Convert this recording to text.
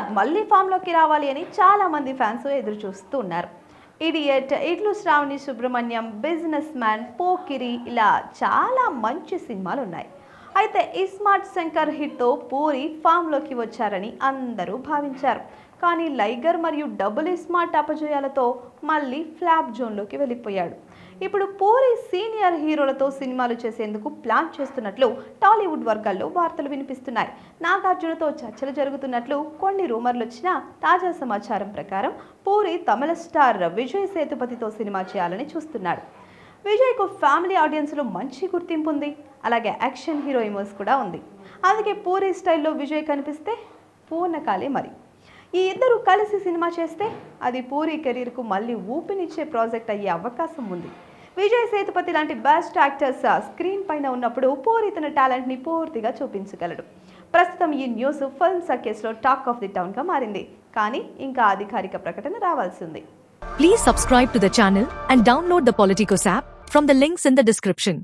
సిద్ధార్థ్ మళ్ళీ ఫామ్లోకి రావాలి అని చాలా మంది ఫ్యాన్స్ ఎదురు చూస్తూ ఉన్నారు. ఇడియట్, ఇట్లు శ్రావణి సుబ్రహ్మణ్యం, బిజినెస్ మ్యాన్, పోకిరి ఇలా చాలా మంచి సినిమాలు ఉన్నాయి. అయితే ఇస్మార్ట్ శంకర్ హిట్తో పూరి ఫామ్లోకి వచ్చారని అందరూ భావించారు. కానీ లైగర్ మరియు డబుల్ ఇస్మార్ట్ అపజయాలతో మళ్ళీ ఫ్లాప్ జోన్లోకి వెళ్ళిపోయాడు. ఇప్పుడు పూరి సీనియర్ హీరోలతో సినిమాలు చేసేందుకు ప్లాన్ చేస్తున్నట్లు టాలీవుడ్ వర్గాల్లో వార్తలు వినిపిస్తున్నాయి. నాగార్జునతో చర్చలు జరుగుతున్నట్లు కొన్ని రూమర్లు వచ్చినా తాజా సమాచారం ప్రకారం పూరి తమిళ స్టార్ విజయ్ సేతుపతితో సినిమా చేయాలని చూస్తున్నాడు. విజయ్కు ఫ్యామిలీ ఆడియన్స్లో మంచి గుర్తింపు ఉంది. అలాగే యాక్షన్ హీరో ఇమోస్ కూడా ఉంది. అందుకే పూరి స్టైల్లో విజయ్ కనిపిస్తే పూర్ణకాలే మరి. ఈ ఇద్దరు కలిసి సినిమా చేస్తే అది పూరి కెరీర్కు మళ్ళీ ఊపినిచ్చే ప్రాజెక్ట్ అయ్యే అవకాశం ఉంది. విజయ్ సేతుపతి లాంటి బెస్ట్ యాక్టర్స్ స్క్రీన్ పైన ఉన్నప్పుడు పూరి తన టాలెంట్ని పూర్తిగా చూపించగలడు. ప్రస్తుతం ఈ న్యూస్ ఫిల్మ్ సర్కిల్స్లో టాక్ ఆఫ్ ది టౌన్గా మారింది. కానీ ఇంకా అధికారిక ప్రకటన రావాల్సి ఉంది. Please subscribe to the channel and download the Politicos app from the links in the description.